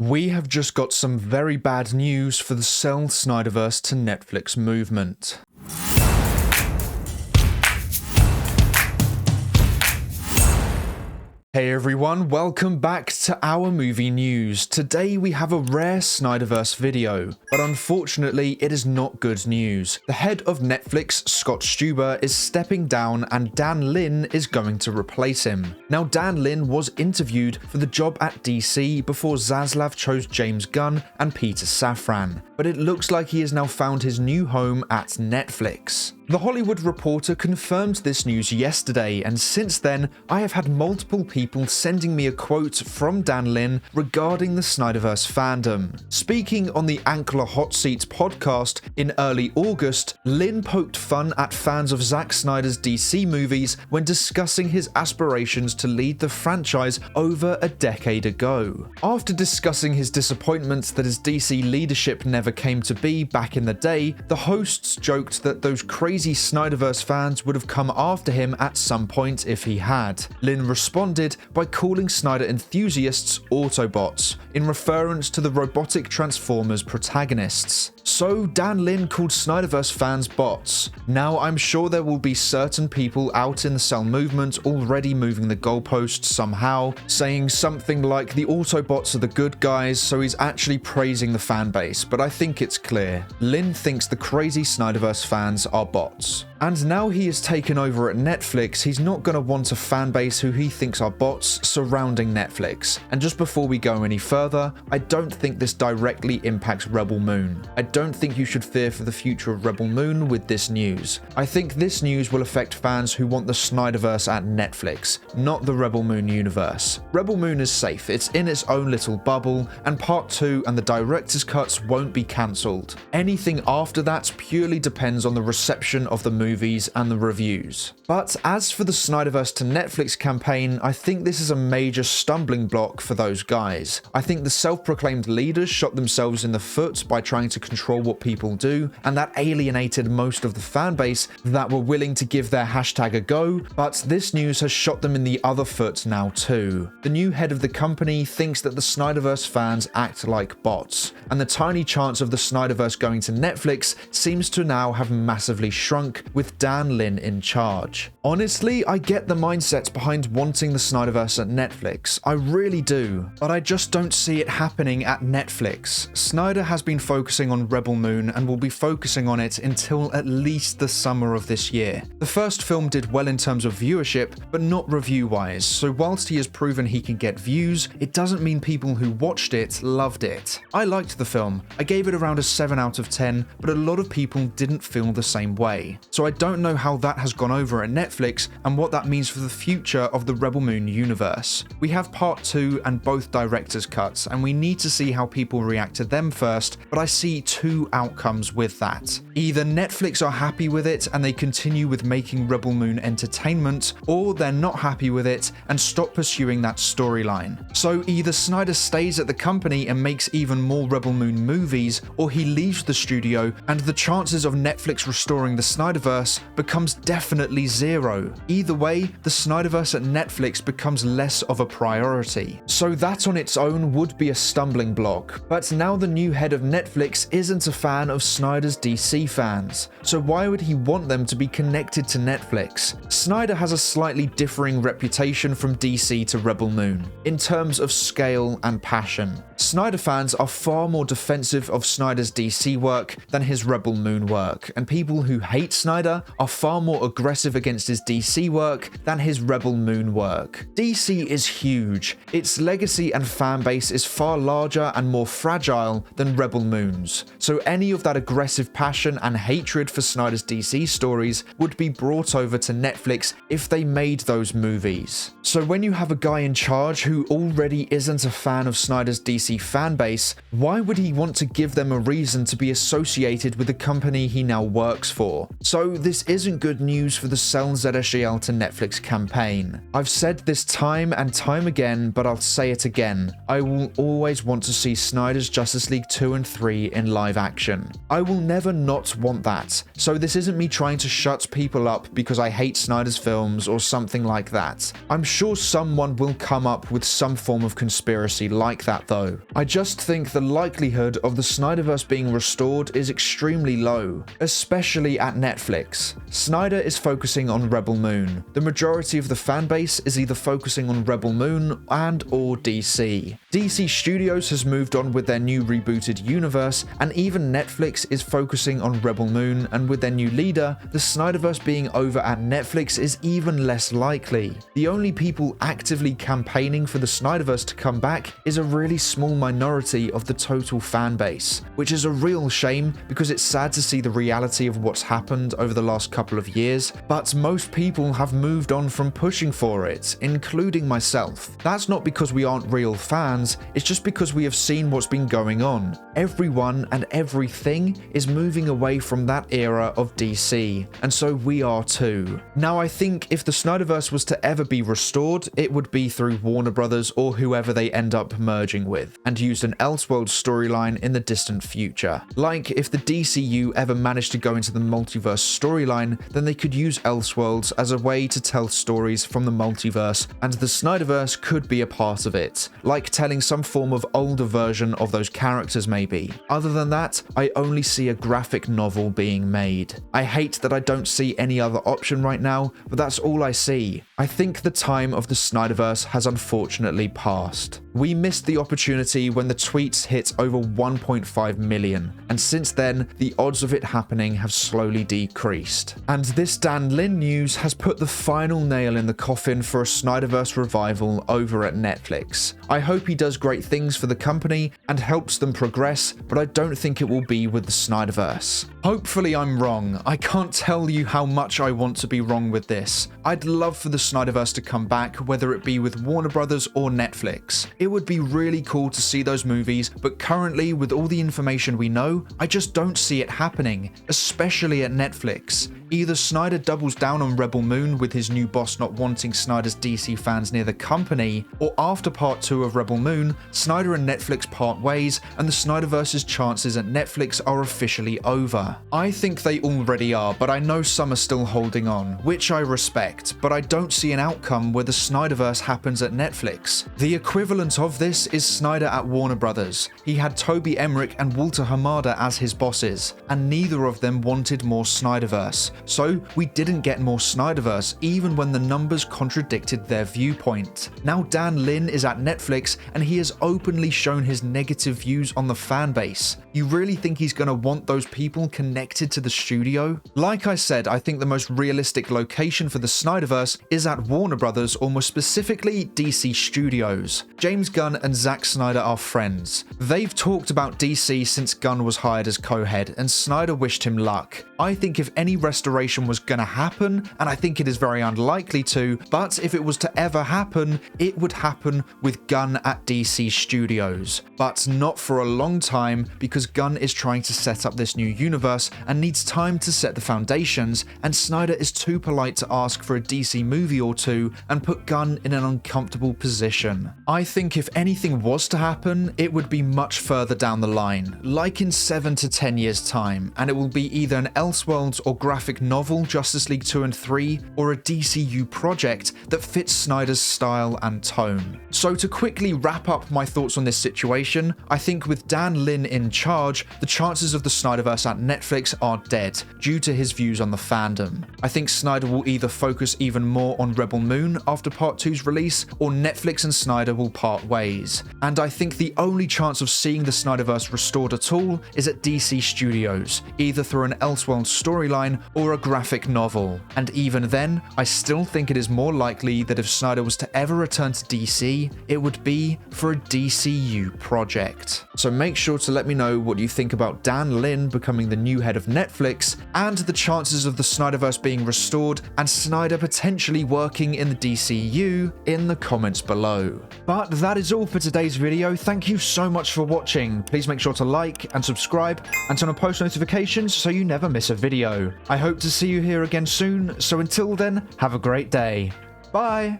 We have just got some very bad news for the sell SnyderVerse to Netflix movement. Hey everyone, welcome back to our movie news. Today we have a rare SnyderVerse video, but unfortunately it is not good news. The head of Netflix, Scott Stuber, is stepping down and Dan Lin is going to replace him. Now Dan Lin was interviewed for the job at DC before Zaslav chose James Gunn and Peter Safran, but it looks like he has now found his new home at Netflix. The Hollywood Reporter confirmed this news yesterday, and since then, I have had multiple people sending me a quote from Dan Lin regarding the SnyderVerse fandom. Speaking on the Ankler Hot Seats podcast in early August, Lin poked fun at fans of Zack Snyder's DC movies when discussing his aspirations to lead the franchise over a decade ago. After discussing his disappointment that his DC leadership never came to be back in the day, the hosts joked that those crazy SnyderVerse fans would have come after him at some point if he had. Lin responded by calling Snyder enthusiasts Autobots, in reference to the robotic Transformers protagonists. So Dan Lin called SnyderVerse fans bots. Now I'm sure there will be certain people out in the Cell movement already moving the goalposts somehow, saying something like the Autobots are the good guys, so he's actually praising the fan base, but I think it's clear. Lin thinks the crazy SnyderVerse fans are bots. And now he is taken over at Netflix, he's not going to want a fan base who he thinks are bots surrounding Netflix. And just before we go any further, I don't think this directly impacts Rebel Moon. I don't think you should fear for the future of Rebel Moon with this news. I think this news will affect fans who want the SnyderVerse at Netflix, not the Rebel Moon universe. Rebel Moon is safe, it's in its own little bubble, and Part 2 and the director's cuts won't be cancelled. Anything after that purely depends on the reception of the movies and the reviews. But as for the SnyderVerse to Netflix campaign, I think this is a major stumbling block for those guys. I think the self-proclaimed leaders shot themselves in the foot by trying to control what people do, and that alienated most of the fan base that were willing to give their hashtag a go, but this news has shot them in the other foot now too. The new head of the company thinks that the SnyderVerse fans act like bots, and the tiny chance of the SnyderVerse going to Netflix seems to now have massively shrunk with Dan Lin in charge. Honestly, I get the mindset behind wanting the SnyderVerse at Netflix, I really do, but I just don't see it happening at Netflix. Snyder has been focusing on Rebel Moon and will be focusing on it until at least the summer of this year. The first film did well in terms of viewership, but not review-wise, so whilst he has proven he can get views, it doesn't mean people who watched it loved it. I liked the film, I gave it around a 7 out of 10, but a lot of people didn't feel the same way. So I don't know how that has gone over at Netflix and what that means for the future of the Rebel Moon universe. We have Part 2 and both director's cuts, and we need to see how people react to them first, but I see two outcomes with that. Either Netflix are happy with it and they continue with making Rebel Moon entertainment, or they're not happy with it and stop pursuing that storyline. So either Snyder stays at the company and makes even more Rebel Moon movies, or he leaves the studio and the chances of Netflix restoring the SnyderVerse becomes definitely zero. Either way, the SnyderVerse at Netflix becomes less of a priority. So that on its own would be a stumbling block. But now the new head of Netflix isn't a fan of Snyder's DC fans, so why would he want them to be connected to Netflix? Snyder has a slightly differing reputation from DC to Rebel Moon, in terms of scale and passion. Snyder fans are far more defensive of Snyder's DC work than his Rebel Moon work, and people who hate Snyder are far more aggressive against his DC work than his Rebel Moon work. DC is huge. Its legacy and fan base is far larger and more fragile than Rebel Moon's, so any of that aggressive passion and hatred for Snyder's DC stories would be brought over to Netflix if they made those movies. So when you have a guy in charge who already isn't a fan of Snyder's DC fan base, why would he want to give them a reason to be associated with the company he now works for? So So this isn't good news for the Sell ZSGL to Netflix campaign. I've said this time and time again, but I'll say it again. I will always want to see Snyder's Justice League 2 and 3 in live action. I will never not want that. So this isn't me trying to shut people up because I hate Snyder's films or something like that. I'm sure someone will come up with some form of conspiracy like that though. I just think the likelihood of the Snyderverse being restored is extremely low, especially at Netflix. Snyder is focusing on Rebel Moon. The majority of the fan base is either focusing on Rebel Moon and or DC. DC Studios has moved on with their new rebooted universe, and even Netflix is focusing on Rebel Moon, and with their new leader, the Snyderverse being over at Netflix is even less likely. The only people actively campaigning for the Snyderverse to come back is a really small minority of the total fan base, which is a real shame because it's sad to see the reality of what's happened over the last couple of years, but most people have moved on from pushing for it, including myself. That's not because we aren't real fans, it's just because we have seen what's been going on. Everyone and everything is moving away from that era of DC, and so we are too. Now I think if the Snyderverse was to ever be restored, it would be through Warner Brothers or whoever they end up merging with, and used an Elseworlds storyline in the distant future. Like if the DCU ever managed to go into the multiverse storyline, then they could use Elseworlds as a way to tell stories from the multiverse, and the Snyderverse could be a part of it, like telling some form of older version of those characters maybe. Other than that, I only see a graphic novel being made. I hate that I don't see any other option right now, but that's all I see. I think the time of the Snyderverse has unfortunately passed. We missed the opportunity when the tweets hit over 1.5 million, and since then, the odds of it happening have slowly decreased. And this Dan Lin news has put the final nail in the coffin for a Snyderverse revival over at Netflix. I hope he does great things for the company and helps them progress, but I don't think it will be with the Snyderverse. Hopefully I'm wrong. I can't tell you how much I want to be wrong with this. I'd love for the Snyderverse to come back, whether it be with Warner Brothers or Netflix. It would be really cool to see those movies, but currently with all the information we know, I just don't see it happening, especially at Netflix. Either Snyder doubles down on Rebel Moon with his new boss not wanting Snyder's DC fans near the company, or after part 2 of Rebel Moon, Snyder and Netflix part ways and the Snyderverse's chances at Netflix are officially over. I think they already are, but I know some are still holding on, which I respect, but I don't see an outcome where the Snyderverse happens at Netflix. The equivalent of this is Snyder at Warner Brothers. He had Toby Emmerich and Walter Hamada as his bosses, and neither of them wanted more Snyderverse. So we didn't get more Snyderverse even when the numbers contradicted their viewpoint. Now Dan Lin is at Netflix and he has openly shown his negative views on the fan base. You really think he's gonna want those people connected to the studio? Like I said, I think the most realistic location for the Snyderverse is at Warner Brothers, or more specifically DC Studios. James Gunn and Zack Snyder are friends. They've talked about DC since Gunn was hired as co-head and Snyder wished him luck. I think if any restoration was gonna happen, and I think it is very unlikely to, but if it was to ever happen, it would happen with Gunn at DC Studios. But not for a long time, because Gunn is trying to set up this new universe and needs time to set the foundations, and Snyder is too polite to ask for a DC movie or two and put Gunn in an uncomfortable position. I think if anything was to happen, it would be much further down the line, like in 7 to 10 years time, and it will be either an Elseworlds or graphic novel Justice League 2 and 3, or a DCU project that fits Snyder's style and tone. So to quickly wrap up my thoughts on this situation, I think with Dan Lin in charge, the chances of the Snyderverse at Netflix are dead, due to his views on the fandom. I think Snyder will either focus even more on Rebel Moon after Part 2's release, or Netflix and Snyder will part ways. And I think the only chance of seeing the Snyderverse restored at all is at DC Studios, either through an Elseworlds storyline or a graphic novel. And even then, I still think it is more likely that if Snyder was to ever return to DC, it would be for a DCU project. So make sure to let me know what you think about Dan Lin becoming the new head of Netflix, and the chances of the Snyderverse being restored and Snyder potentially working in the DCU in the comments below. But that is all for today's video. Thank you so much for watching. Please make sure to like and subscribe and turn on post notifications so you never miss a video. I hope to see you here again soon, so until then, have a great day. Bye!